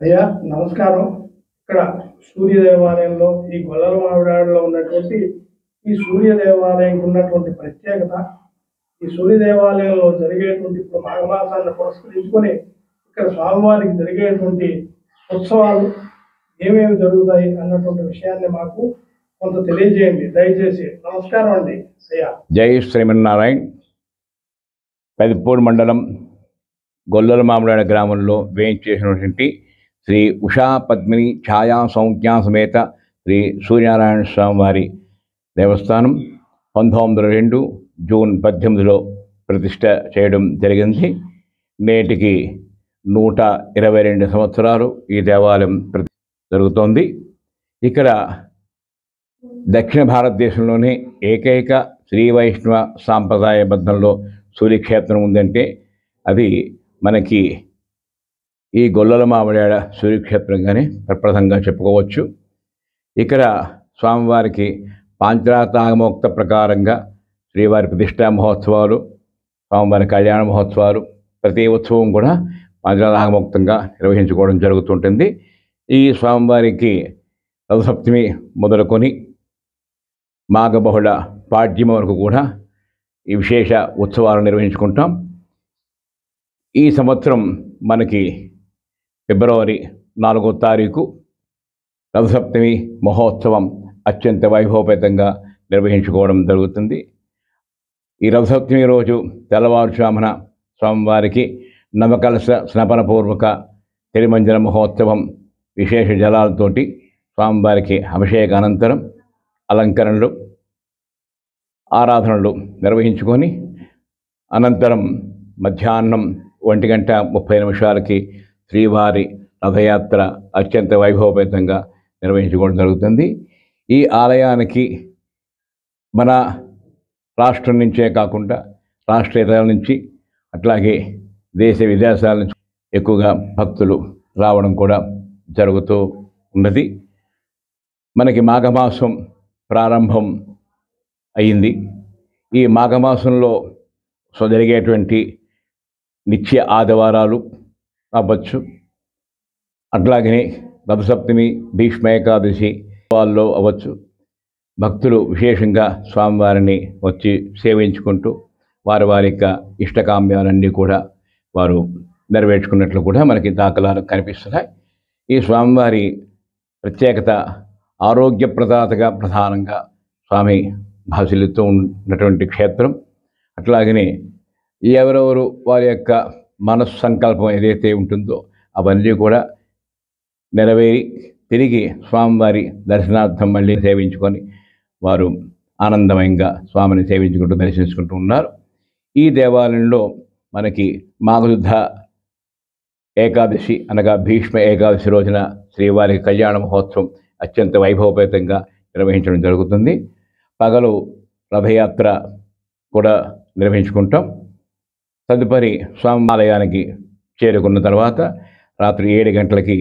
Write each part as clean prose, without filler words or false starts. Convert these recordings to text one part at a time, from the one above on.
అయ్యా నమస్కారం. ఇక్కడ సూర్య దేవాలయంలో ఈ గొల్లల మామిడాడలో ఉన్నటువంటి ఈ సూర్య దేవాలయంకి ఉన్నటువంటి ప్రత్యేకత, ఈ సూర్య దేవాలయంలో జరిగేటువంటి ఇప్పుడు మాఘమాసాన్ని పురస్కరించుకొని ఇక్కడ స్వామివారికి జరిగేటువంటి ఉత్సవాలు ఏమేమి జరుగుతాయి అన్నటువంటి విషయాన్ని మాకు కొంత తెలియజేయండి దయచేసి. నమస్కారం అండి అయ్యా. జై శ్రీమన్నారాయణ. పెదపూర్ మండలం గొల్లల మామిడాడ గ్రామంలో వేయించేసినటువంటి శ్రీ ఉషా పద్మిని ఛాయా సౌజ్ఞా సమేత శ్రీ సూర్యనారాయణ స్వామి వారి దేవస్థానం 1902 జూన్ 18లో ప్రతిష్ట చేయడం జరిగింది. నేటికి 122 సంవత్సరాలు ఈ దేవాలయం జరుగుతోంది. ఇక్కడ దక్షిణ భారతదేశంలోనే ఏకైక శ్రీ వైష్ణవ సాంప్రదాయబద్ధంలో సూర్యక్షేత్రం ఉందంటే అది మనకి ఈ గొల్లల మామిడాడ సూర్యక్షేత్రంగానే ప్రప్రథంగా చెప్పుకోవచ్చు. ఇక్కడ స్వామివారికి పాంచరాతాగమోక్త ప్రకారంగా శ్రీవారి ప్రతిష్టా మహోత్సవాలు, స్వామివారి కళ్యాణ మహోత్సవాలు, ప్రతి ఉత్సవం కూడా పాంచరాతాగమోక్తంగా నిర్వహించుకోవడం జరుగుతుంటుంది. ఈ స్వామివారికి రథసప్తమి మొదలుకొని మాఘబహుళ పాడ్యమి వరకు కూడా ఈ విశేష ఉత్సవాలు నిర్వహించుకుంటాం. ఈ సంవత్సరం మనకి ఫిబ్రవరి 4వ తారీఖు రథసప్తమి మహోత్సవం అత్యంత వైభవపేతంగా నిర్వహించుకోవడం జరుగుతుంది. ఈ రథసప్తమి రోజు తెల్లవారుజామున స్వామివారికి నవకలశ స్నపనపూర్వక తిరుమంజన మహోత్సవం విశేష జలాలతోటి స్వామివారికి అభిషేక అనంతరం అలంకరణలు, ఆరాధనలు నిర్వహించుకొని అనంతరం మధ్యాహ్నం 1:30 శ్రీవారి రథయాత్ర అత్యంత వైభవపేతంగా నిర్వహించుకోవడం జరుగుతుంది. ఈ ఆలయానికి మన రాష్ట్రం నుంచే కాకుండా రాష్ట్రేతర నుంచి అట్లాగే దేశ విదేశాల నుంచి ఎక్కువగా భక్తులు రావడం కూడా జరుగుతూ ఉన్నది. మనకి మాఘమాసం ప్రారంభం అయింది. ఈ మాఘమాసంలో జరిగేటువంటి నిత్య ఆదివారాలు అవ్వచ్చు, అట్లాగనే రథసప్తమి, భీష్మ ఏకాదశి వాళ్ళలో అవ్వచ్చు. భక్తులు విశేషంగా స్వామివారిని వచ్చి సేవించుకుంటూ వారి యొక్క ఇష్టకామ్యాలన్నీ కూడా వారు నెరవేర్చుకున్నట్లు కూడా మనకి దాఖలాలు కనిపిస్తున్నాయి. ఈ స్వామివారి ప్రత్యేకత ఆరోగ్యప్రదాతగా ప్రధానంగా స్వామి భాసిల్లుతూ ఉన్నటువంటి క్షేత్రం. అట్లాగనే ఎవరెవరు వారి యొక్క మనస్సంకల్పం ఏదైతే ఉంటుందో అవన్నీ కూడా నెరవేరి తిరిగి స్వామివారి దర్శనార్థం మళ్ళీ సేవించుకొని వారు ఆనందమయంగా స్వామిని సేవించుకుంటూ దర్శించుకుంటూ ఉన్నారు. ఈ దేవాలయంలో మనకి మాఘశుద్ధ ఏకాదశి అనగా భీష్మ ఏకాదశి రోజున శ్రీవారి కళ్యాణ మహోత్సవం అత్యంత వైభవపేతంగా నిర్వహించడం జరుగుతుంది. పగలు రథయాత్ర కూడా నిర్వహించుకుంటాం. తదుపరి స్వామి ఆలయానికి చేరుకున్న తర్వాత రాత్రి 7 గంటలకి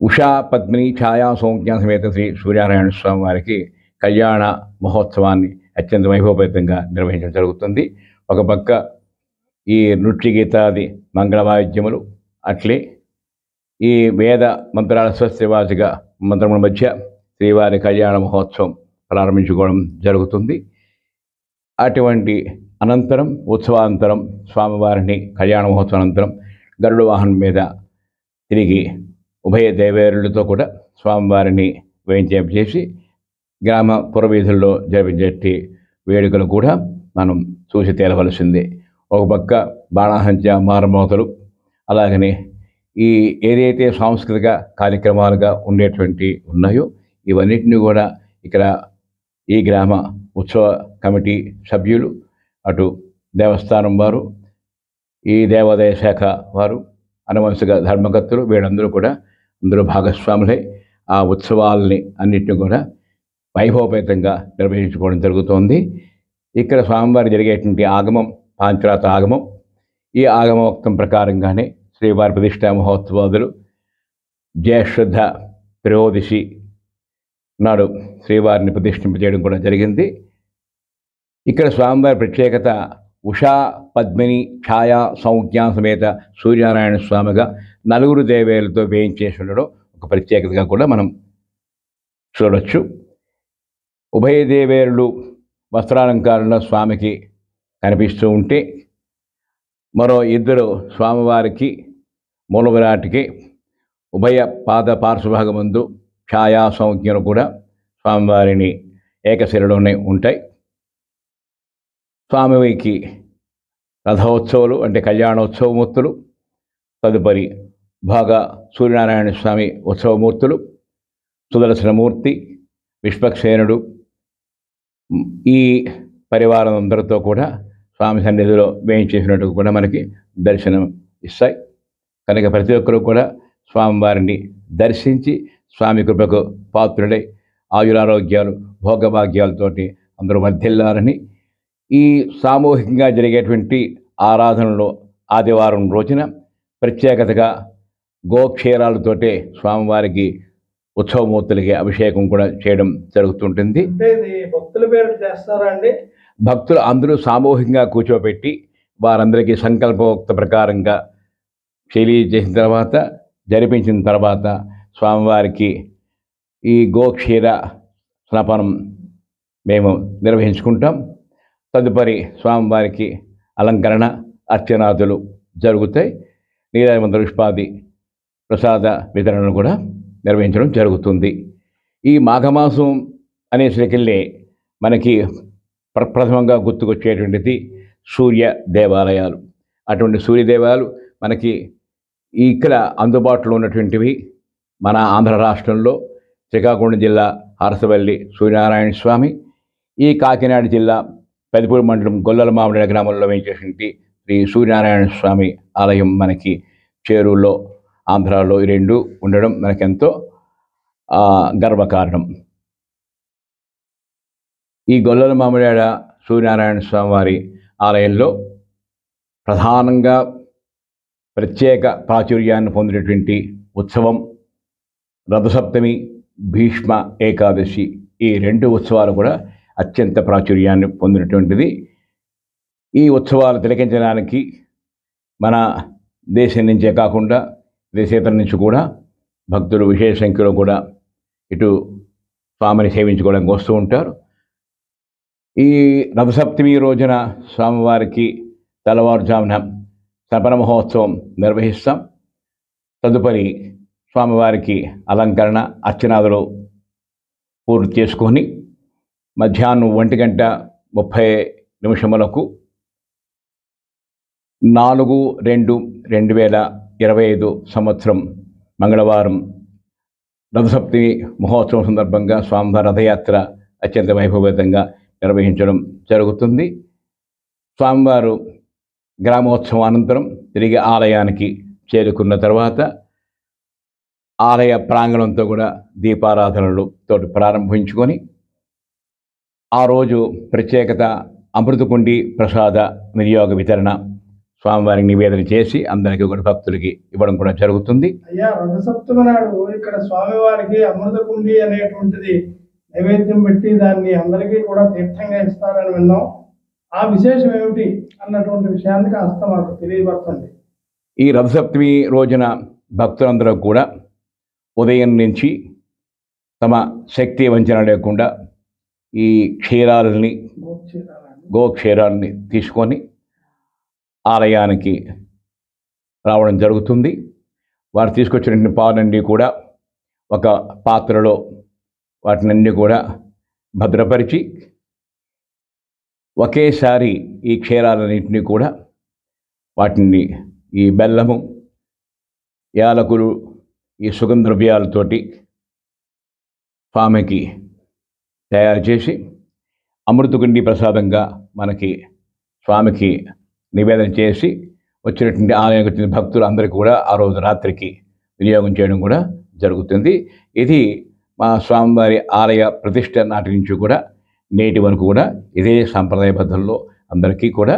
ఉషా పద్మిని ఛాయా సౌజ్ఞా సమేత శ్రీ సూర్యనారాయణ స్వామి వారికి కళ్యాణ మహోత్సవాన్ని అత్యంత వైభవపేతంగా నిర్వహించడం జరుగుతుంది. ఒక పక్క ఈ నృత్య గీతాది మంగళ వాయిద్యములు, అట్లే ఈ వేద మంత్రాల స్వస్తివాచిక మంత్రముల మధ్య శ్రీవారి కళ్యాణ మహోత్సవం ప్రారంభించుకోవడం జరుగుతుంది. అటువంటి అనంతరం ఉత్సవానంతరం స్వామివారిని కళ్యాణ మహోత్సవం అనంతరం గరుడ వాహనం మీద తిరిగి ఉభయ దేవేరులతో కూడా స్వామివారిని వేయించేసి గ్రామ పురవీధుల్లో జరిపించే వేడుకలు కూడా మనం చూసి తీరవలసిందే. ఒక పక్క బాణాసంచ, మారమోతలు, అలాగనే ఈ ఏదైతే సాంస్కృతిక కార్యక్రమాలుగా ఉండేటువంటి ఉన్నాయో ఇవన్నిటిని కూడా ఇక్కడ ఈ గ్రామ ఉత్సవ కమిటీ సభ్యులు, అటు దేవస్థానం వారు, ఈ దేవాదాయ శాఖ వారు, అనువంశిక ధర్మకర్తలు వీళ్ళందరూ కూడా అందరూ భాగస్వాములై ఆ ఉత్సవాలని అన్నింటినీ కూడా వైభవపేతంగా నిర్వహించుకోవడం జరుగుతోంది. ఇక్కడ స్వామివారి జరిగేటువంటి ఆగమం పాంచరాత ఆగమం. ఈ ఆగమోక్తం ప్రకారంగానే శ్రీవారి ప్రతిష్టా మహోత్సవాదులు జ్యేష్ఠ త్రయోదశి నాడు శ్రీవారిని ప్రతిష్ఠింపజేయడం కూడా జరిగింది. ఇక్కడ స్వామివారి ప్రత్యేకత ఉషా పద్మిని ఛాయా సంజ్ఞ సమేత సూర్యనారాయణ స్వామిగా నలుగురు దేవేలతో వేయించేసి ఉండడం ఒక ప్రత్యేకతగా కూడా మనం చూడవచ్చు. ఉభయ దేవేరులు వస్త్రాలంకారంలో స్వామికి కనిపిస్తూ ఉంటే మరో ఇద్దరు స్వామివారికి మూల విరాట్కి ఉభయ పాద పార్శ్వభాగమందు ఛాయా సంజ్ఞలు కూడా స్వామివారిని ఏకశిరలోనే ఉంటాయి. స్వామివారికి రథోత్సవాలు అంటే కళ్యాణోత్సవమూర్తులు, తదుపరి భాగా సూర్యనారాయణ స్వామి ఉత్సవమూర్తులు, సుదర్శనమూర్తి, విశ్వక్సేనుడు, ఈ పరివారం అందరితో కూడా స్వామి సన్నిధిలో వేయించేసినట్టు కూడా మనకి దర్శనం ఇస్తాయి. కనుక ప్రతి ఒక్కరూ కూడా స్వామివారిని దర్శించి స్వామి కృపకు పాత్రుడై ఆయురారోగ్యాలు భోగభాగ్యాలతోటి అందరూ వర్ధిల్లాలని, ఈ సామూహికంగా జరిగేటువంటి ఆరాధనలో ఆదివారం రోజున ప్రత్యేకతగా గోక్షీరాలతోటే స్వామివారికి ఉత్సవమూర్తులకి అభిషేకం కూడా చేయడం జరుగుతుంటుంది. అంటే ఇది భక్తుల పేరు చేస్తారా అండి? భక్తులు అందరూ సామూహికంగా కూర్చోబెట్టి వారందరికీ సంకల్పోక్త ప్రకారంగా తెలియజేసిన తర్వాత జరిపించిన తర్వాత స్వామివారికి ఈ గోక్షీర స్నాపనం మేము నిర్వహించుకుంటాం. తదుపరి స్వామివారికి అలంకరణ అర్చనాదులు జరుగుతాయి. నీరాజమంత్ర పుష్పాది ప్రసాద వితరణను కూడా నిర్వహించడం జరుగుతుంది. ఈ మాఘమాసం అనేసరికెళ్ళి మనకి ప్రప్రథమంగా గుర్తుకొచ్చేటువంటిది సూర్య దేవాలయాలు. అటువంటి సూర్య దేవాలయాలు మనకి ఇక్కడ అందుబాటులో ఉన్నటువంటివి మన ఆంధ్ర రాష్ట్రంలో శ్రీకాకుళం జిల్లా అరసవల్లి సూర్యనారాయణ స్వామి, ఈ కాకినాడ జిల్లా పెదపూడి మండలం గొల్లల మామిడి గ్రామంలో వేయించేటువంటి శ్రీ సూర్యనారాయణ స్వామి ఆలయం మనకి చేరులో ఆంధ్రాలో ఈ రెండు ఉండడం మనకెంతో గర్వకారణం. ఈ గొల్లల మామిడాడ సూర్యనారాయణ స్వామి వారి ఆలయంలో ప్రధానంగా ప్రత్యేక ప్రాచుర్యాన్ని పొందినటువంటి ఉత్సవం రథసప్తమి, భీష్మ ఏకాదశి. ఈ రెండు ఉత్సవాలు కూడా అత్యంత ప్రాచుర్యాన్ని పొందినటువంటిది. ఈ ఉత్సవాలు తిలకించడానికి మన దేశం నుంచే కాకుండా దేశేతర నుంచి కూడా భక్తులు విశేష సంఖ్యలో కూడా ఇటు స్వామిని సేవించుకోవడానికి వస్తూ ఉంటారు. ఈ రథసప్తమి రోజున స్వామివారికి తెల్లవారుజామున సపన మహోత్సవం నిర్వహిస్తాం. తదుపరి స్వామివారికి అలంకరణ అర్చనాదులు పూర్తి చేసుకొని మధ్యాహ్నం 1:30 4/2/2025 సంవత్సరం మంగళవారం రథసప్తమి మహోత్సవం సందర్భంగా స్వామివారి రథయాత్ర అత్యంత వైభవపేతంగా నిర్వహించడం జరుగుతుంది. స్వామివారు గ్రామోత్సవం అనంతరం తిరిగి ఆలయానికి చేరుకున్న తర్వాత ఆలయ ప్రాంగణంతో కూడా దీపారాధనలతో ప్రారంభించుకొని ఆ రోజు ప్రత్యేకత అమృతకుండి ప్రసాద వినియోగ వితరణ స్వామివారికి నివేదన చేసి అందరికీ కూడా భక్తులకి ఇవ్వడం కూడా జరుగుతుంది. అయ్యా, రథసప్తమి నాడు ఇక్కడ స్వామివారికి అమృతకుండి అనేటువంటిది నైవేద్యం పెట్టి దాన్ని అందరికీ కూడా తీర్థంగా ఇస్తారని విన్నాం. ఆ విశేషం ఏమిటి అన్నటువంటి విషయాన్ని కాస్త మాకు తెలియబడుతుంది. ఈ రథసప్తమి రోజున భక్తులందరూ కూడా ఉదయం నుంచి తమ శక్తి వంచన లేకుండా ఈ గోక్షీరాలని తీసుకొని ఆలయానికి రావడం జరుగుతుంది. వారు తీసుకొచ్చిన పాలన్నీ కూడా ఒక పాత్రలో వాటినన్నీ కూడా భద్రపరిచి ఒకేసారి ఈ క్షీరాలన్నింటినీ కూడా వాటిని ఈ బెల్లము, యాలకులు, ఈ సుగంధద్రవ్యాలతోటి స్వామికి తయారు చేసి అమృతకుండి ప్రసాదంగా మనకి స్వామికి నివేదన చేసి వచ్చినటువంటి ఆలయానికి వచ్చిన భక్తులు అందరికీ కూడా ఆ రోజు రాత్రికి వినియోగం చేయడం కూడా జరుగుతుంది. ఇది మా స్వామివారి ఆలయ ప్రతిష్ట నాటి నుంచి కూడా నేటి వరకు కూడా ఇదే సాంప్రదాయబద్ధంలో అందరికీ కూడా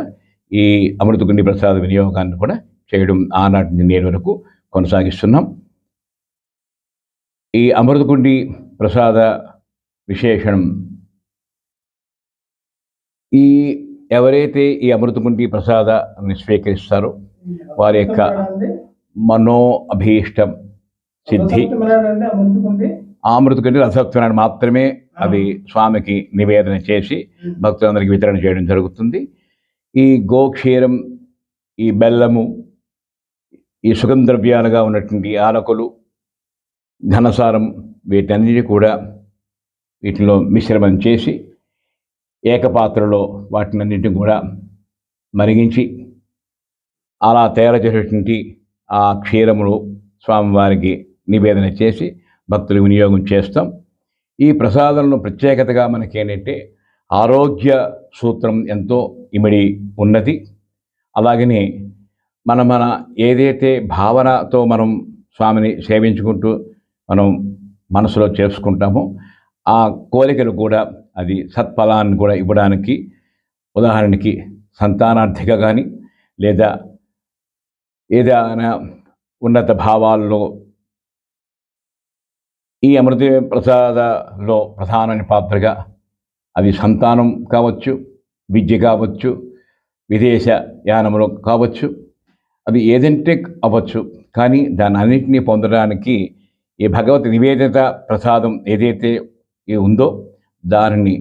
ఈ అమృతకుండి ప్రసాద వినియోగాన్ని కూడా చేయడం ఆనాటి నుంచి నేటి వరకు కొనసాగిస్తున్నాం. ఈ అమృతకుండి ప్రసాద విశేషణం, ఈ ఎవరైతే ఈ అమృతకుండి ప్రసాదాన్ని స్వీకరిస్తారో వారి యొక్క అండి మనో అభీష్టం సిద్ధి. అంటే అమృతకుండి అమృతకుండి రసత్వనాన్ని మాత్రమే అది స్వామికి నివేదన చేసి భక్తులందరికీ వితరణ చేయడం జరుగుతుంది. ఈ గోక్షీరం, ఈ బెల్లము, ఈ సుగంధద్రవ్యాలుగా ఉన్నటువంటి యాలకులు, ఘనసారం, వీటన్నిటి కూడా వీటిలో మిశ్రమం చేసి ఏకపాత్రలో వాటినన్నింటిని కూడా మరిగించి అలా తయారు చేసేటువంటి ఆ క్షీరములు స్వామివారికి నివేదన చేసి భక్తులు వినియోగం చేస్తాం. ఈ ప్రసాదంలో ప్రత్యేకతగా మనకి ఏంటంటే ఆరోగ్య సూత్రం ఎంతో ఇమిడి ఉన్నది. అలాగనే మన ఏదైతే భావనతో మనం స్వామిని సేవించుకుంటూ మనం మనసులో చేసుకుంటామో ఆ కోరికలు కూడా అది సత్ఫలాన్ని కూడా ఇవ్వడానికి, ఉదాహరణకి సంతానార్థిక కానీ లేదా ఏదైనా ఉన్నత భావాల్లో ఈ అమృత ప్రసాదంలో ప్రధాన పాత్రగా అది సంతానం కావచ్చు, విద్య కావచ్చు, విదేశ యానములు కావచ్చు, అది ఏదంటే అవ్వచ్చు. కానీ దాని అన్నింటినీ పొందడానికి ఈ భగవత్ నివేదిత ప్రసాదం ఏదైతే ఉందో దానిని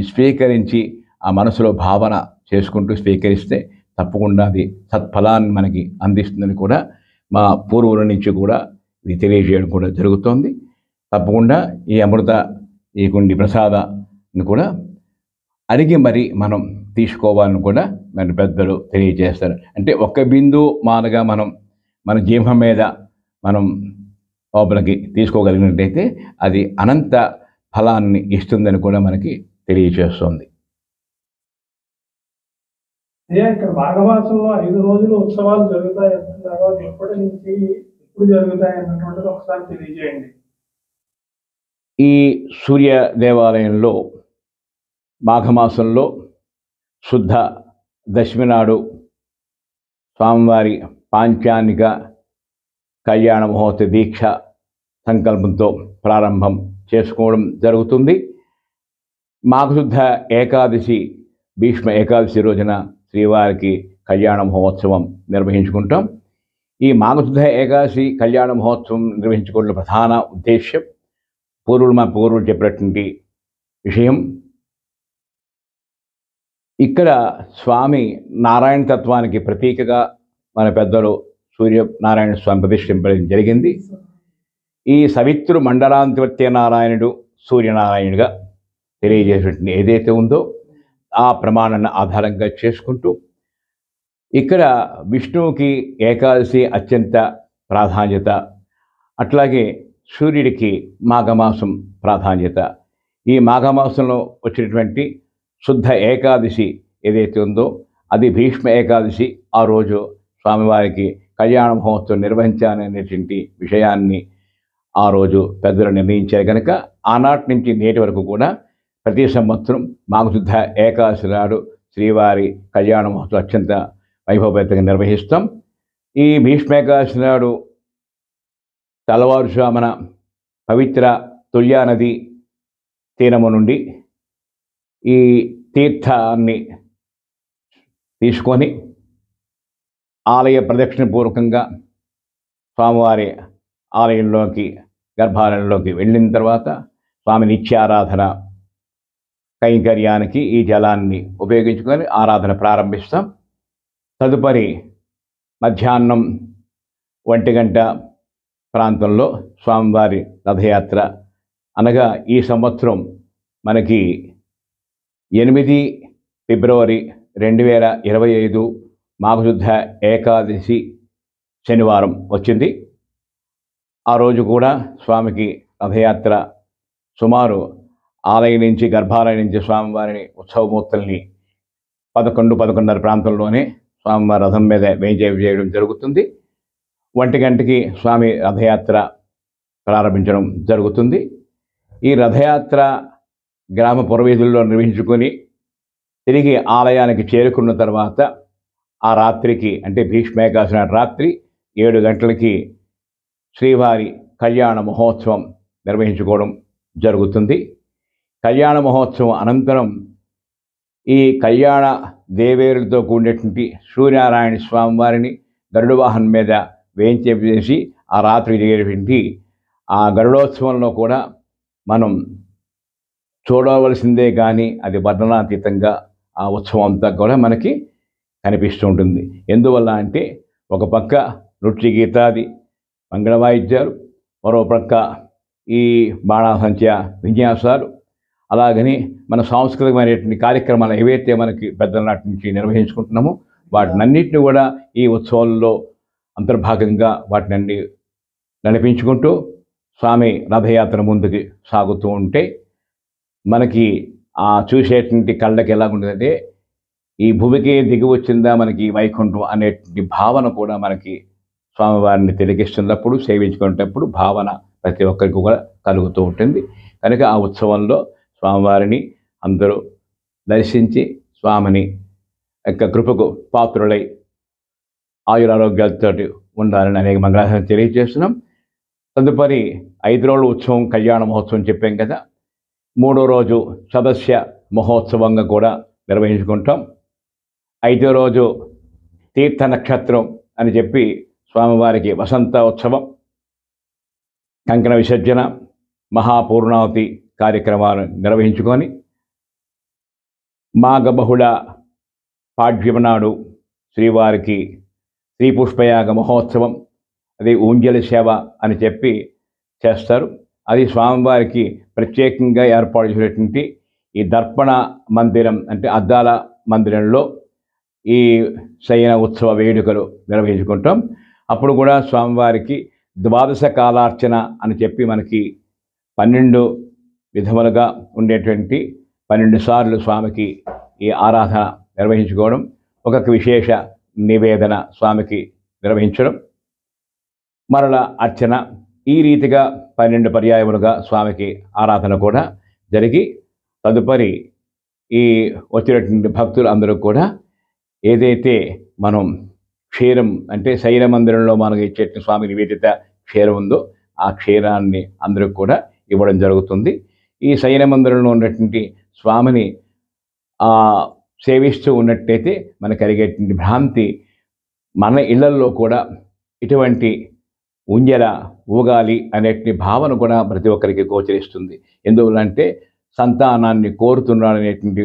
స్వీకరించి ఆ మనసులో భావన చేసుకుంటూ స్వీకరిస్తే తప్పకుండా అది సత్ఫలాన్ని మనకి అందిస్తుందని కూడా మా పూర్వుల నుంచి కూడా ఇది తెలియజేయడం కూడా జరుగుతోంది. తప్పకుండా ఈ అమృత ఈ కుండి ప్రసాదాన్ని కూడా అడిగి మరి మనం తీసుకోవాలని కూడా మన పెద్దలు తెలియజేస్తారు. అంటే ఒక్క బిందు మానగా మన జీవం మీద మనం లోపలికి తీసుకోగలిగినట్టయితే అది అనంత ఫలాన్ని ఇస్తుందని కూడా మనకి తెలియజేస్తుంది. ఇక్కడ మాఘమాసంలో 5 రోజులు ఉత్సవాలు జరుగుతాయి అంటున్నారు. అది ఎప్పటి నుంచి ఎప్పుడు జరుగుతాయి అన్నటువంటిది ఒకసారి తెలియజేయండి. ఈ సూర్య దేవాలయంలో మాఘమాసంలో శుద్ధ దశమి నాడు స్వామివారి పాంచానిక కళ్యాణ మహోత్సవ దీక్ష సంకల్పంతో ప్రారంభం చేసుకోవడం జరుగుతుంది. మాఘశుద్ధ ఏకాదశి, భీష్మ ఏకాదశి రోజున శ్రీవారికి కళ్యాణ మహోత్సవం నిర్వహించుకుంటాం. ఈ మాఘశుద్ధ ఏకాదశి కళ్యాణ మహోత్సవం నిర్వహించుకోవడం ప్రధాన ఉద్దేశ్యం మన పూర్వులు చెప్పినటువంటి విషయం. ఇక్కడ స్వామి నారాయణ తత్వానికి ప్రతీకగా మన పెద్దలు సూర్యనారాయణ స్వామి ప్రతిష్ఠింపడం జరిగింది. ఈ సవిత్రు మండలాంతివర్త్య నారాయణుడు సూర్యనారాయణుడిగా తెలియజేసినటువంటి ఏదైతే ఉందో ఆ ప్రమాణాన్ని ఆధారంగా చేసుకుంటూ ఇక్కడ విష్ణువుకి ఏకాదశి అత్యంత ప్రాధాన్యత, అట్లాగే సూర్యుడికి మాఘమాసం ప్రాధాన్యత. ఈ మాఘమాసంలో వచ్చినటువంటి శుద్ధ ఏకాదశి ఏదైతే ఉందో అది భీష్మ ఏకాదశి. ఆ రోజు స్వామివారికి కళ్యాణ మహోత్సవం నిర్వహించాలనేటువంటి విషయాన్ని ఆ రోజు పెద్దలు నిర్ణయించారు కనుక ఆనాటి నుంచి నేటి వరకు కూడా ప్రతి సంవత్సరం మాఘశుద్ధ ఏకాదశి నాడు శ్రీవారి కళ్యాణ మహోత్సవం అత్యంత వైభవపేతంగా నిర్వహిస్తాం. ఈ భీష్మ ఏకాదశి నాడు తెల్లవారుజామున పవిత్ర తుల్యా నది తీరము నుండి ఈ తీర్థాన్ని తీసుకొని ఆలయ ప్రదక్షిణ పూర్వకంగా స్వామివారి ఆలయంలోకి గర్భాలయంలోకి వెళ్ళిన తర్వాత స్వామి నిత్యారాధన కైంకర్యానికి ఈ జలాన్ని ఉపయోగించుకొని ఆరాధన ప్రారంభిస్తాం. తదుపరి మధ్యాహ్నం 1 గంట ప్రాంతంలో స్వామివారి రథయాత్ర, అనగా ఈ సంవత్సరం మనకి 8 ఫిబ్రవరి 2025 మాఘశుద్ధ ఏకాదశి శనివారం వచ్చింది. ఆ రోజు కూడా స్వామికి రథయాత్ర సుమారు ఆలయం నుంచి గర్భాలయం నుంచి స్వామివారిని ఉత్సవమూర్తుల్ని 11-11:30 ప్రాంతంలోనే స్వామివారి రథం మీద వేయించేయడం జరుగుతుంది. 1 గంటకి స్వామి రథయాత్ర ప్రారంభించడం జరుగుతుంది. ఈ రథయాత్ర గ్రామ పురవీధుల్లో నిర్వహించుకొని తిరిగి ఆలయానికి చేరుకున్న తర్వాత ఆ రాత్రికి, అంటే భీష్మ ఏకాదశి నాటి రాత్రి 7 గంటలకి శ్రీవారి కళ్యాణ మహోత్సవం నిర్వహించుకోవడం జరుగుతుంది. కళ్యాణ మహోత్సవం అనంతరం ఈ కళ్యాణ దేవేరులతో కూడినటువంటి సూర్యనారాయణ స్వామి వారిని గరుడ వాహనం మీద వేయించేసి ఆ రాత్రి జరిగేటువంటి ఆ గరుడోత్సవంలో కూడా మనం చూడవలసిందే కానీ అది వర్ణనాతీతంగా ఆ ఉత్సవం అంతా కూడా మనకి కనిపిస్తూ ఉంటుంది. ఎందువల్ల అంటే ఒక పక్క నృత్య గీతాది మంగళ వాయిద్యాలు, మరో పక్క ఈ బాణాసంచ విన్యాసాలు, అలాగని మన సాంస్కృతికమైనటువంటి కార్యక్రమాలు ఏవైతే మనకి పెద్దల నాటి నుంచి నిర్వహించుకుంటున్నామో వాటినన్నింటినీ కూడా ఈ ఉత్సవాల్లో అంతర్భాగంగా వాటిని నడిపించుకుంటూ స్వామి రథయాత్ర ముందుకు సాగుతూ ఉంటే మనకి ఆ చూసేటువంటి కళ్ళకి ఎలా ఉంటుందంటే ఈ భూమికి దిగి వచ్చిందా మనకి వైకుంఠం అనేటువంటి భావన కూడా మనకి స్వామివారిని తిలకిస్తున్నప్పుడు సేవించుకునేటప్పుడు భావన ప్రతి ఒక్కరికి కూడా కలుగుతూ ఉంటుంది. కనుక ఆ ఉత్సవంలో స్వామివారిని అందరూ దర్శించి స్వామిని యొక్క కృపకు పాత్రులై ఆయురారోగ్యాలతో ఉండాలని అనేక మంగళాశాసనం తెలియజేస్తున్నాం. తదుపరి 5 రోజుల ఉత్సవం కళ్యాణ మహోత్సవం చెప్పాం కదా. 3వ రోజు సదస్య మహోత్సవంగా కూడా నిర్వహించుకుంటాం. 5వ రోజు తీర్థ నక్షత్రం అని చెప్పి స్వామివారికి వసంత ఉత్సవం, కంకణ విసర్జన, మహాపూర్ణావతి కార్యక్రమాలు నిర్వహించుకొని మాఘబహుళ పాడ్యమ నాడు శ్రీవారికి శ్రీ పుష్పయాగ మహోత్సవం, అది ఊంజలి సేవ అని చెప్పి చేస్తారు. అది స్వామివారికి ప్రత్యేకంగా ఏర్పాటు చేసినటువంటి ఈ దర్పణ మందిరం అంటే అద్దాల మందిరంలో ఈ శయన ఉత్సవ వేడుకలు నిర్వహించుకుంటాం. అప్పుడు కూడా స్వామివారికి ద్వాదశ కాలార్చన అని చెప్పి మనకి 12 విధములుగా ఉండేటువంటి 12 సార్లు స్వామికి ఈ ఆరాధన నిర్వహించుకోవడం, ఒక్కొక్క విశేష నివేదన స్వామికి నిర్వహించడం, మరల అర్చన, ఈ రీతిగా 12 పర్యాయములుగా స్వామికి ఆరాధన కూడా జరిగి తదుపరి ఈ వచ్చినటువంటి భక్తులు అందరూ కూడా ఏదైతే మనం క్షీరం అంటే శయన మందిరంలో మనకు ఇచ్చే స్వామి నివేదిత క్షీరం ఉందో ఆ క్షీరాన్ని అందరూ కూడా ఇవ్వడం జరుగుతుంది. ఈ శయన మందిరంలో ఉన్నటువంటి స్వామిని సేవిస్తూ ఉన్నట్టయితే మనకు కలిగేటువంటి భ్రాంతి మన ఇళ్లల్లో కూడా ఇటువంటి ఉంజల ఊగాలి అనేటువంటి భావన కూడా ప్రతి ఒక్కరికి గోచరిస్తుంది. ఎందువల్లంటే సంతానాన్ని కోరుతున్నాడు అనేటువంటి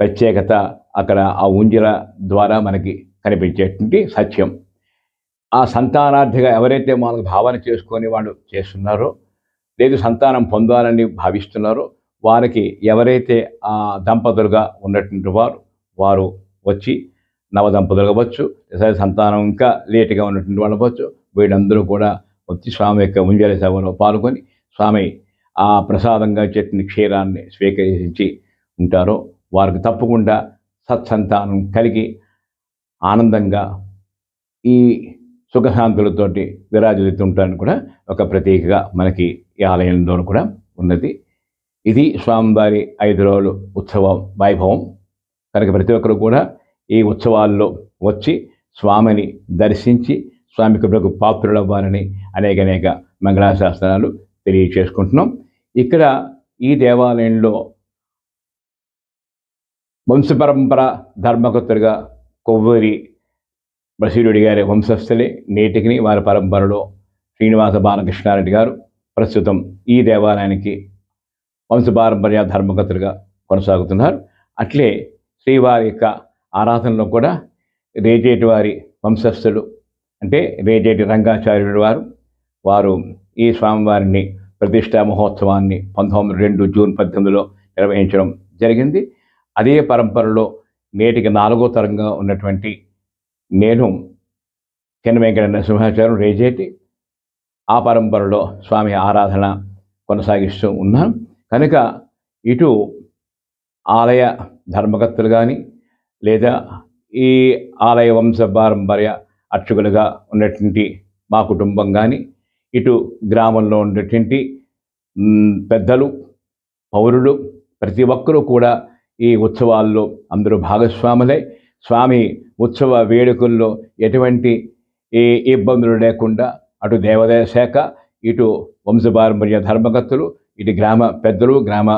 ప్రత్యేకత అక్కడ ఆ ఉంజల ద్వారా మనకి కనిపించేటువంటి సత్యం. ఆ సంతానార్థిగా ఎవరైతే మనకు భావన చేసుకొని వాళ్ళు చేస్తున్నారో, లేదు సంతానం పొందాలని భావిస్తున్నారో వారికి ఎవరైతే ఆ దంపతులుగా ఉన్నటువంటి వారు వచ్చి నవదంపతులు అవ్వచ్చు, సంతానం ఇంకా లేటుగా ఉన్నటువంటి వాళ్ళు అవ్వచ్చు, వీళ్ళందరూ కూడా వచ్చి స్వామి యొక్క ఉంజల సేవలో పాల్గొని స్వామి ఆ ప్రసాదంగా చెప్పిన క్షీరాన్ని స్వీకరించి ఉంటారో వారికి తప్పకుండా సత్సంతానం కలిగి ఆనందంగా ఈ సుఖశాంతులతోటి విరాజిల్లుతుంటారని కూడా ఒక ప్రతీకగా మనకి ఈ ఆలయంలో కూడా ఉన్నది. ఇది స్వామివారి 5 రోజులు ఉత్సవ వైభవం. కనుక ప్రతి ఒక్కరు కూడా ఈ ఉత్సవాల్లో వచ్చి స్వామిని దర్శించి స్వామి కృపకు పాత్రులవ్వాలని అనేక మంగళాశాసనాలు తెలియచేసుకుంటున్నాం. ఇక్కడ ఈ దేవాలయంలో వంశపరంపర ధర్మకర్తలుగా కొవ్వూరి బసీరుడి గారి వంశస్థులే నేటికి వారి పరంపరలో శ్రీనివాస బాలకృష్ణారెడ్డి గారు ప్రస్తుతం ఈ దేవాలయానికి వంశపారంపర్య ధర్మకర్తలుగా కొనసాగుతున్నారు. అట్లే శ్రీవారి యొక్క ఆరాధనలో కూడా రేజేటి వారి వంశస్థులు అంటే రేజేటి రంగాచార్యుడు వారు ఈ స్వామివారిని ప్రతిష్టా మహోత్సవాన్ని 2 జూన్ 18లో నిర్వహించడం జరిగింది. అదే పరంపరలో నేటికి 4వ తరంగా ఉన్నటువంటి నేను కెన వెంకట నరసింహాచార్యులు రేజేటి ఆ పరంపరలో స్వామి ఆరాధన కొనసాగిస్తూ ఉన్నాం. కనుక ఇటు ఆలయ ధర్మకర్తలు కానీ లేదా ఈ ఆలయ వంశ పారంపర్య అర్చకులుగా ఉన్నటువంటి మా కుటుంబం కానీ ఇటు గ్రామంలో ఉన్నటువంటి పెద్దలు పౌరులు ప్రతి ఒక్కరూ కూడా ఈ ఉత్సవాల్లో అందరూ భాగస్వాములై స్వామి ఉత్సవ వేడుకల్లో ఎటువంటి ఇబ్బందులు లేకుండా అటు దేవాదాయ శాఖ, ఇటు వంశపారంపర్య ధర్మకర్తలు, ఇటు గ్రామ పెద్దలు, గ్రామ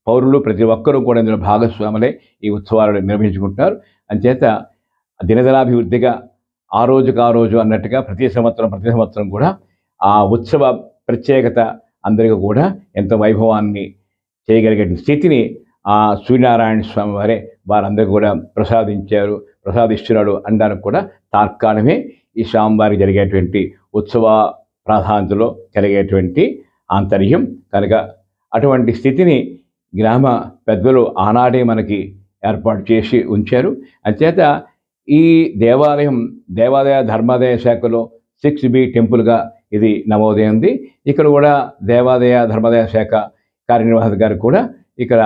పౌరులు ప్రతి ఒక్కరూ కూడా ఇందులో భాగస్వాములే ఈ ఉత్సవాలను నిర్వహించుకుంటారు. అంచేత దినదినాభివృద్ధిగా ఆ రోజు అన్నట్టుగా ప్రతి సంవత్సరం కూడా ఆ ఉత్సవ ప్రత్యేకత అందరికీ కూడా ఎంతో వైభవాన్ని చేయగలిగే స్థితిని ఆ సూర్యనారాయణ స్వామి వారే వారందరికీ కూడా ప్రసాదిస్తున్నాడు అనడానికి కూడా తార్కాణమే ఈ స్వామివారికి జరిగేటువంటి ఉత్సవ ప్రాధాన్యతలో కలిగేటువంటి ఆంతర్యం కనుక అటువంటి స్థితిని గ్రామ పెద్దలు ఆనాడే మనకి ఏర్పాటు చేసి ఉంచారు. అంచేత ఈ దేవాదాయ ధర్మాదాయ శాఖలో 6B టెంపుల్గా ఇది నమోదైంది. ఇక్కడ కూడా దేవాదాయ ధర్మాదాయ శాఖ కార్యనిర్వాహక గారు కూడా ఇక్కడ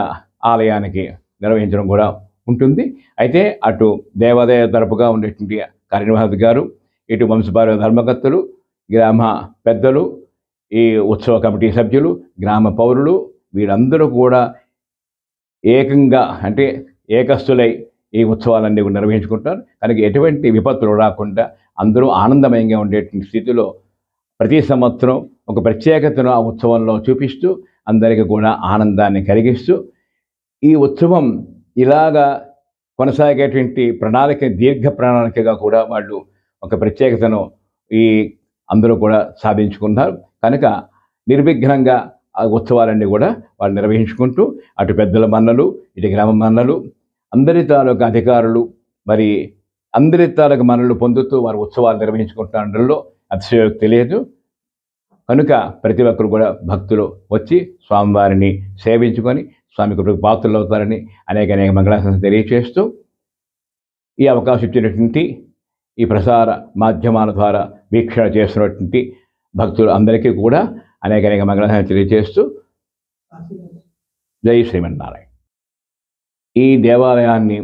ఆలయానికి నిర్వహించడం కూడా ఉంటుంది. అయితే అటు దేవాదాయ తరపుగా ఉండేటువంటి కార్యనిర్వాహక గారు, ఇటు వంశపార ధర్మకర్తలు, గ్రామ పెద్దలు, ఈ ఉత్సవ కమిటీ సభ్యులు, గ్రామ పౌరులు వీరందరూ కూడా ఏకంగా అంటే ఏకస్తులై ఈ ఉత్సవాలన్నీ నిర్వహించుకుంటారు. కనుక ఎటువంటి విపత్తులు రాకుండా అందరూ ఆనందమయంగా ఉండేటువంటి స్థితిలో ప్రతి సంవత్సరం ఒక ప్రత్యేకతను ఆ ఉత్సవంలో చూపిస్తూ అందరికీ కూడా ఆనందాన్ని కలిగిస్తూ ఈ ఉత్సవం ఇలాగా కొనసాగేటువంటి దీర్ఘ ప్రణాళికగా కూడా వాళ్ళు ఒక ప్రత్యేకతను అందరూ కూడా సాధించుకున్నారు. కనుక నిర్విఘ్నంగా ఆ ఉత్సవాలన్నీ కూడా వాళ్ళు నిర్వహించుకుంటూ అటు పెద్దల మన్నలు, ఇటు గ్రామ మన్నలు, అందరి తాలూకు అధికారులు మరి అందరి తాలూకు మన్నలు పొందుతూ వారు ఉత్సవాలు నిర్వహించుకుంటున్నలో అతిశయోక్తి లేదు. కనుక ప్రతి ఒక్కరు కూడా భక్తులు వచ్చి స్వామివారిని సేవించుకొని స్వామి కృపకు పాత్రలు అవుతారని అనేక మంగళాశాసనం తెలియచేస్తూ ఈ అవకాశం ఇచ్చినటువంటి ఈ ప్రసార మాధ్యమాల ద్వారా వీక్షణ చేస్తున్నటువంటి భక్తులు అందరికీ కూడా అనేక మంగళాశాసనం తెలియచేస్తూ జై శ్రీమన్నారాయణ. ఈ దేవాలయాన్ని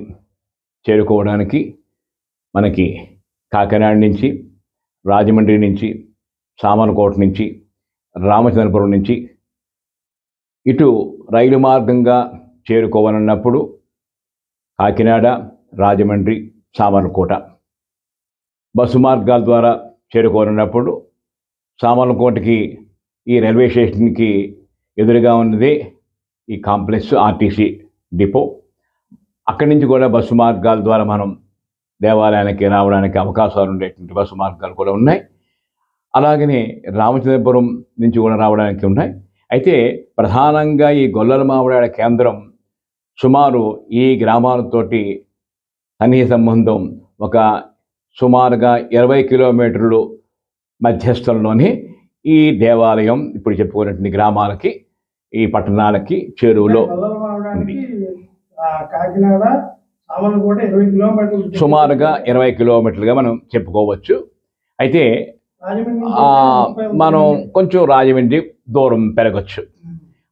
చేరుకోవడానికి మనకి కాకినాడ నుంచి, రాజమండ్రి నుంచి, సామర్లకోట నుంచి, రామచంద్రపురం నుంచి ఇటు రైలు మార్గంగా చేరుకోవాలన్నప్పుడు కాకినాడ, రాజమండ్రి, సామర్లకోట, బస్సు మార్గాల ద్వారా చేరుకోవాలన్నప్పుడు సామర్లకోటకి ఈ రైల్వే స్టేషన్కి ఎదురుగా ఉన్నదే ఈ కాంప్లెక్స్ ఆర్టీసీ డిపో. అక్కడి నుంచి కూడా బస్సు మార్గాల ద్వారా మనం దేవాలయానికి రావడానికి అవకాశాలు ఉండేటువంటి బస్సు మార్గాలు కూడా ఉన్నాయి. అలాగనే రామచంద్రపురం నుంచి కూడా రావడానికి ఉన్నాయి. అయితే ప్రధానంగా ఈ గొల్లల మామిడాడ కేంద్రం సుమారు ఈ గ్రామాలతోటి సన్నిహిత సంబంధం ఒక సుమారుగా 20 కిలోమీటర్లు మధ్యస్థంలోనే ఈ దేవాలయం ఇప్పుడు చెప్పుకున్నటువంటి గ్రామాలకి, ఈ పట్టణాలకి చేరువలో ఉంది. కాకినాడ సామర్లకోట 20 కిలోమీటర్లు, సుమారుగా 20 కిలోమీటర్లుగా మనం చెప్పుకోవచ్చు. అయితే మనం కొంచెం రాజమండ్రి దూరం పెరగచ్చు.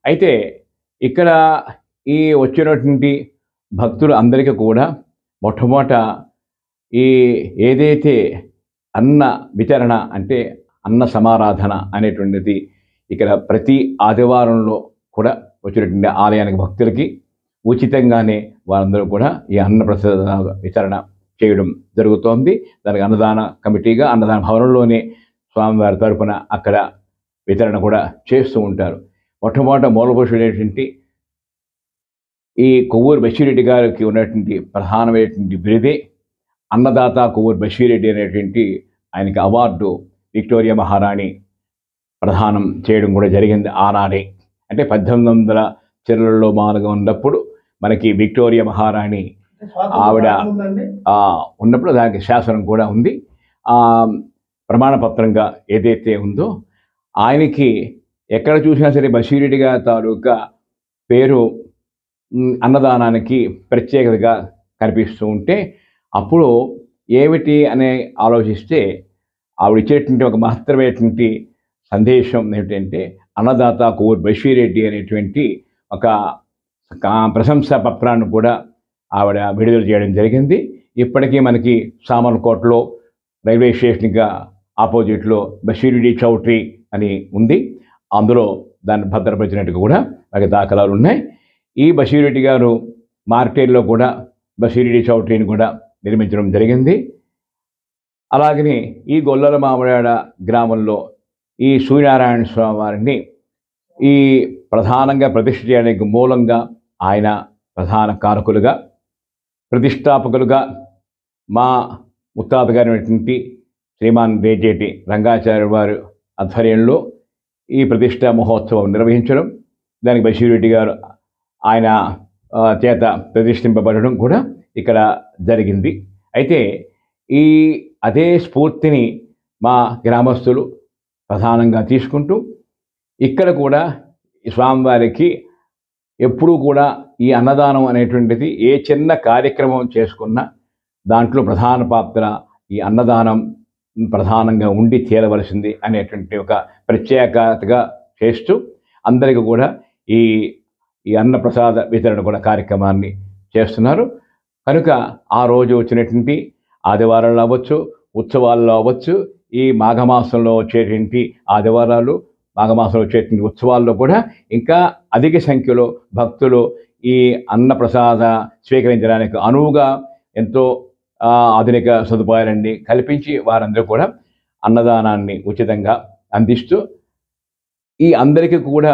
అయితే ఇక్కడ ఈ వచ్చినటువంటి భక్తులు అందరికీ కూడా మొట్టమొదట ఏదైతే అన్న వితరణ అంటే అన్న సమారాధన అనేటువంటిది ఇక్కడ ప్రతి ఆదివారంలో కూడా వచ్చినటువంటి ఆలయానికి భక్తులకి ఉచితంగానే వారందరూ కూడా ఈ అన్నప్రసాద వితరణ చేయడం జరుగుతోంది. దానికి అన్నదాన కమిటీగా అన్నదాన భవనంలోనే స్వామివారి తరపున అక్కడ వితరణ కూడా చేస్తూ ఉంటారు. మొట్టమొదట మూలపురుషుడైనటువంటి ఈ కొవ్వూరు బషీరెడ్డి గారికి ఉన్నటువంటి ప్రధానమైనటువంటి బిరుదే అన్నదాత కొవ్వూరు బషీరెడ్డి అనేటువంటి ఆయనకి అవార్డు విక్టోరియా మహారాణి ప్రదానం చేయడం కూడా జరిగింది ఆనాడే. అంటే 1800 చిరులలో మాలుగా ఉన్నప్పుడు మనకి విక్టోరియా మహారాణి ఆవిడ ఉన్నప్పుడు దానికి శాసనం కూడా ఉంది. ప్రమాణపత్రంగా ఏదైతే ఉందో ఆయనకి ఎక్కడ చూసినా సరే బషీరెడ్డి గారి తాలూకా పేరు అన్నదానానికి ప్రత్యేకతగా కనిపిస్తూ ఉంటే అప్పుడు ఏమిటి అనే ఆలోచిస్తే ఆవిడ ఇచ్చేటువంటి ఒక మహత్తరమైనటువంటి సందేశం ఏమిటంటే అన్నదాత కొవ్వూరు బషీరెడ్డి అనేటువంటి ఒక ప్రశంసా పత్రాన్ని కూడా ఆవిడ విడుదల చేయడం జరిగింది. ఇప్పటికీ మనకి సామర్లకోటలో రైల్వే స్టేషన్గా ఆపోజిట్లో బషీరెడ్డి చౌట్రీ అని ఉంది. అందులో దాన్ని భద్రపరిచినట్టుగా కూడా మనకి దాఖలాలు ఉన్నాయి. ఈ బషీరెడ్డి గారు మార్కెట్లో కూడా బషీరెడ్డి చౌట్రీని కూడా నిర్మించడం జరిగింది. అలాగనే ఈ గొల్లల మామిడాడ గ్రామంలో ఈ సూర్యనారాయణ స్వామి వారిని ఈ ప్రధానంగా ప్రతిష్ఠ చేయడానికి మూలంగా ఆయన ప్రధాన కారకులుగా, ప్రతిష్టాపకులుగా మా ముత్తాత గారైనటువంటి శ్రీమాన్ రేజేటి రంగాచార్య వారి ఆధ్వర్యంలో ఈ ప్రతిష్టా మహోత్సవం నిర్వహించడం, దానికి బషీరెడ్డి గారు ఆయన చేత ప్రతిష్ఠింపబడడం కూడా ఇక్కడ జరిగింది. అయితే ఈ అదే స్ఫూర్తిని మా గ్రామస్తులు ప్రధానంగా తీసుకుంటూ ఇక్కడ కూడా స్వామివారికి ఎప్పుడూ కూడా ఈ అన్నదానం అనేటువంటిది ఏ చిన్న కార్యక్రమం చేసుకున్నా దాంట్లో ప్రధాన పాత్ర ఈ అన్నదానం ప్రధానంగా ఉండి తీరవలసింది అనేటువంటి ఒక ప్రత్యేకతగా చేస్తూ అందరికీ కూడా ఈ ఈ అన్నప్రసాద వితరణ కూడా కార్యక్రమాన్ని చేస్తున్నారు. కనుక ఆ రోజు వచ్చినటువంటి ఆదివారాలు అవ్వచ్చు, ఉత్సవాల్లో అవ్వచ్చు, ఈ మాఘమాసంలో వచ్చేటువంటి ఆదివారాలు, మాఘమాసంలో వచ్చేటువంటి ఉత్సవాల్లో కూడా ఇంకా అధిక సంఖ్యలో భక్తులు ఈ అన్నప్రసాద స్వీకరించడానికి అనువుగా ఎంతో ఆధునిక సదుపాయాలన్నీ కల్పించి వారందరూ కూడా అన్నదానాన్ని ఉచితంగా అందిస్తూ ఈ అందరికీ కూడా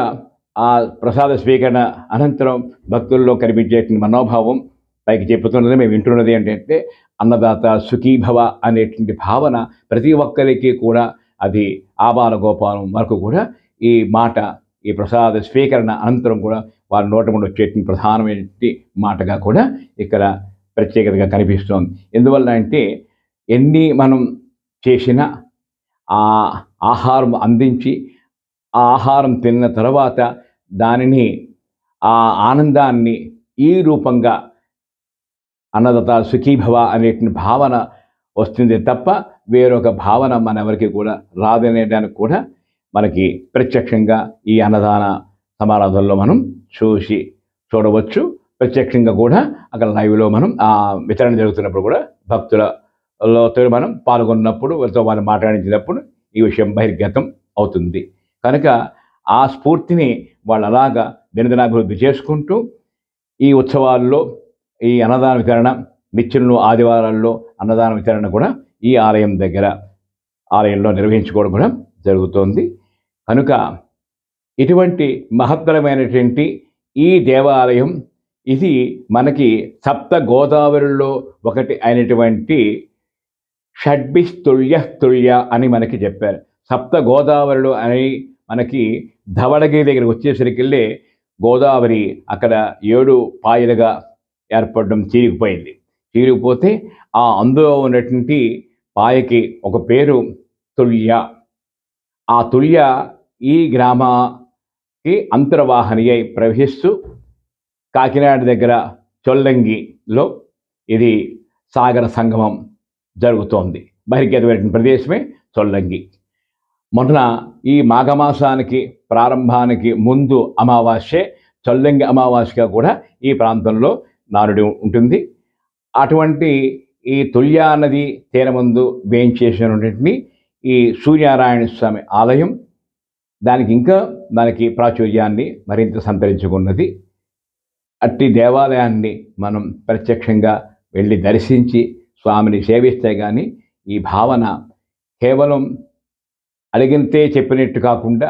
ఆ ప్రసాద స్వీకరణ అనంతరం భక్తుల్లో కనిపించే మనోభావం పైకి చెప్పుతున్నది, మేము వింటున్నది ఏంటంటే అన్నదాత సుఖీభవ అనేటువంటి భావన ప్రతి ఒక్కరికి కూడా అది ఆబాల గోపాలం వరకు కూడా ఈ మాట, ఈ ప్రసాద స్వీకరణ అనంతరం కూడా వారి నోట నుండి వచ్చేటువంటి ప్రధానమైన మాటగా కూడా ఇక్కడ ప్రత్యేకతగా కనిపిస్తోంది. ఎందువల్ల అంటే ఎన్ని మనం చేసినా ఆ ఆహారం అందించి ఆ ఆహారం తిన్న తర్వాత దానిని ఆ ఆనందాన్ని ఈ రూపంగా అన్నదాత సుఖీభవ అనేటువంటి భావన వస్తుంది తప్ప వేరొక భావన మన ఎవరికి కూడా రాదనేదానికి కూడా మనకి ప్రత్యక్షంగా ఈ అన్నదాన సమారాధనలో మనం చూడవచ్చు. ప్రత్యక్షంగా కూడా అక్కడ లైవ్లో మనం ఆ వితరణ జరుగుతున్నప్పుడు కూడా భక్తులతో మనం పాల్గొన్నప్పుడు వాళ్ళతో వాళ్ళు మాట్లాడించినప్పుడు ఈ విషయం బహిర్గతం అవుతుంది. కనుక ఆ స్ఫూర్తిని వాళ్ళు అలాగా దినదినాభివృద్ధి చేసుకుంటూ ఈ ఉత్సవాల్లో ఈ అన్నదాన వితరణ నిత్యంలో ఆదివారాల్లో అన్నదాన వితరణ కూడా ఈ ఆలయంలో నిర్వహించుకోవడం కూడా జరుగుతోంది. కనుక ఇటువంటి మహత్తరమైనటువంటి ఈ దేవాలయం ఇది మనకి సప్త గోదావరిలో ఒకటి అయినటువంటి షడ్భిస్తుల్య అని మనకి చెప్పారు. సప్త గోదావరిలో అని మనకి ధవళగిరి దగ్గర వచ్చేసరికెళ్ళే గోదావరి అక్కడ 7 పాయలుగా ఏర్పడడం చీరిగిపోతే ఆ అందులో ఉన్నటువంటి పాయకి ఒక పేరు తుల్య. ఆ తుల్య ఈ గ్రామానికి అంతర్వాహిని అయి ప్రవహిస్తూ కాకినాడ దగ్గర చొల్లంగిలో ఇది సాగర సంగమం జరుగుతోంది. బహిర్గతమైన ప్రదేశమే చొల్లంగి. మొన్న ఈ మాఘమాసానికి ప్రారంభానికి ముందు అమావాస్యే చొల్లంగి అమావాస్యగా కూడా ఈ ప్రాంతంలో నానుడి ఉంటుంది. అటువంటి ఈ తుల్యా నది తీరముందు వేయించేసినటువంటి ఈ సూర్యనారాయణ స్వామి ఆలయం దానికి ప్రాచుర్యాన్ని మరింత సంతరించుకున్నది. అట్టి దేవాలయాన్ని మనం ప్రత్యక్షంగా వెళ్ళి దర్శించి స్వామిని సేవిస్తే కానీ ఈ భావన కేవలం అడిగితే చెప్పినట్టు కాకుండా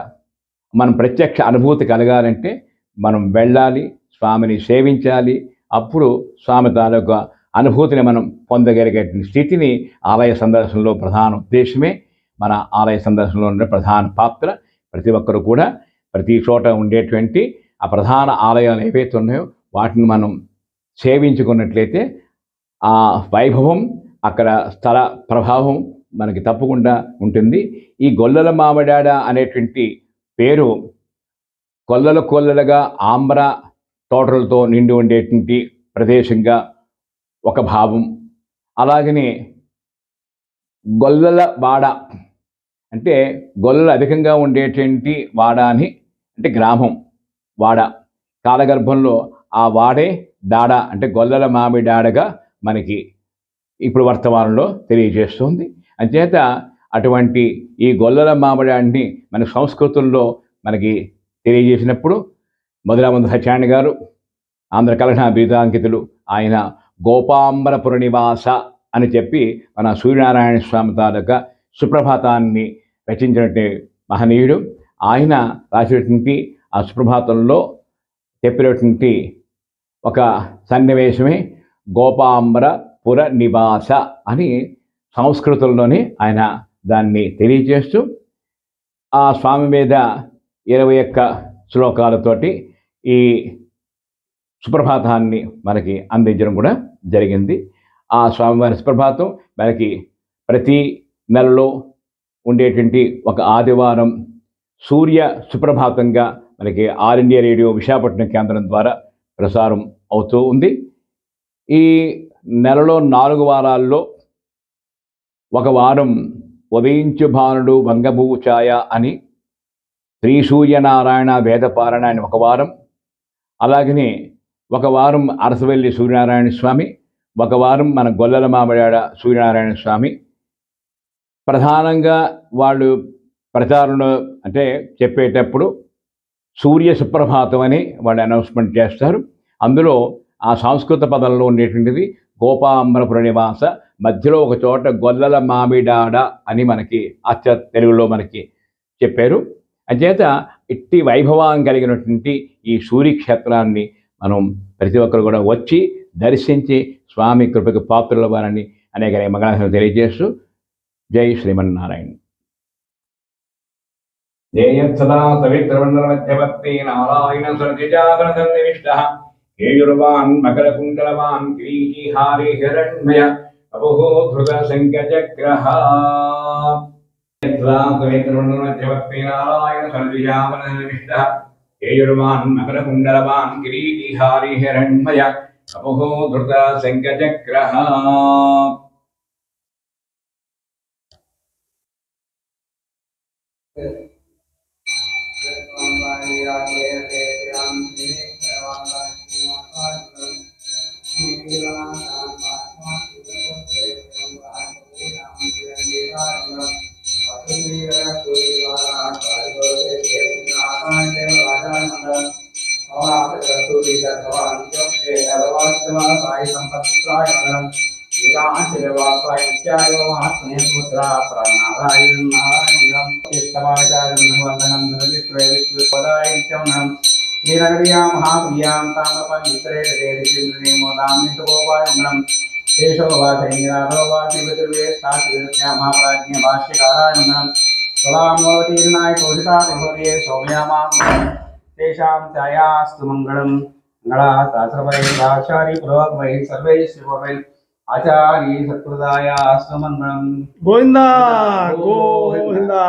మనం ప్రత్యక్ష అనుభూతి కలగాలంటే మనం వెళ్ళాలి, స్వామిని సేవించాలి. అప్పుడు స్వామి తాలూకా అనుభూతిని మనం పొందగలిగే స్థితిని ఆలయ సందర్శనలో ప్రధాన ఉద్దేశమే. మన ఆలయ సందర్శనలో ఉండే ప్రధాన పాత్ర ప్రతి ఒక్కరు కూడా ప్రతి చోట ఉండేటువంటి ఆ ప్రధాన ఆలయాలు ఏవైతే ఉన్నాయో వాటిని మనం సేవించుకున్నట్లయితే ఆ వైభవం, అక్కడ స్థల ప్రభావం మనకి తప్పకుండా ఉంటుంది. ఈ గొల్లల మామిడాడ అనేటువంటి పేరు కొల్లలుగా ఆంధ్ర తోటలతో నిండి ఉండేటువంటి ప్రదేశంగా ఒక భావం. అలాగనే గొల్లల వాడ అంటే గొల్లలు అధికంగా ఉండేటువంటి వాడ అని, అంటే గ్రామం వాడ. కాలగర్భంలో ఆ వాడే డాడ అంటే గొల్లల మామిడాడగా మనకి ఇప్పుడు వర్తమానంలో తెలియజేస్తుంది. అంచేత అటువంటి ఈ గొల్లల మామిడాడిని మన సంస్కృతుల్లో మనకి తెలియజేసినప్పుడు మధురామంద సత్యనారాయణ గారు ఆంధ్ర కలహ బీజాంకితులు ఆయన గోపాంబరపుర నివాస అని చెప్పి మన సూర్యనారాయణ స్వామి తాలూకా సుప్రభాతాన్ని రచించినటువంటి మహనీయుడు. ఆయన రాసినటువంటి ఆ సుప్రభాతంలో చెప్పినటువంటి ఒక సన్నివేశమే గోపాంబర పుర నివాస అని సంస్కృతంలోనే ఆయన దాన్ని తెలియజేస్తూ ఆ స్వామి మీద 21 శ్లోకాలతోటి ఈ సుప్రభాతాన్ని మనకి అందించడం కూడా జరిగింది. ఆ స్వామివారి సుప్రభాతం మనకి ప్రతి నెలలో ఉండేటువంటి ఒక ఆదివారం సూర్య సుప్రభాతంగా మనకి ఆల్ ఇండియా రేడియో విశాఖపట్నం కేంద్రం ద్వారా ప్రసారం అవుతూ ఉంది. ఈ నెలలో 4 వారాల్లో ఒక వారం ఉదయించు భానుడు వంగభూఛాయ అని శ్రీ సూర్యనారాయణ వేదపారాయణ అని ఒక వారం, అలాగనే ఒక వారం అరసవెల్లి సూర్యనారాయణ స్వామి, ఒక వారం మన గొల్లల మామిడాడ సూర్యనారాయణ స్వామి. ప్రధానంగా వాళ్ళు ప్రచారంలో అంటే చెప్పేటప్పుడు సూర్య సుప్రభాతం అని వాళ్ళు అనౌన్స్మెంట్ చేస్తారు. అందులో ఆ సంస్కృత పదంలో ఉండేటువంటిది గోపాంబరపుర నివాస, మధ్యలో ఒక చోట గొల్లల మామిడాడ అని మనకి అచ్చ తెలుగులో మనకి చెప్పారు. అంచేత ఇట్టి వైభవం కలిగినటువంటి ఈ సూర్యక్షేత్రాన్ని మనం ప్రతి ఒక్కరు కూడా వచ్చి దర్శించి స్వామి కృపకు పాత్రులవ్వాలని అనేక మంగళాశాసనం తెలియజేస్తూ జై శ్రీమన్నారాయణ. జయత్సదా సవిత్రమండలమధ్యవర్తి నారాయణ సర్జిజాగరసన్నివిష్టః కేయుర్వాన్ మకరకుండలవాన్ కిరీటిహారి హిరణ్మయ అపోహో ధృత శంఖచక్రః. యత్సదా సవిత్రమండలమధ్యవర్తి నారాయణ సర్జిజాగరసన్నివిష్టః కేయుర్వాన్ మకరకుండలవాన్ కిరీటిహారి హిరణ్మయ అపోహో ధృత శంఖచక్రః. గోవిందా గోవిందా.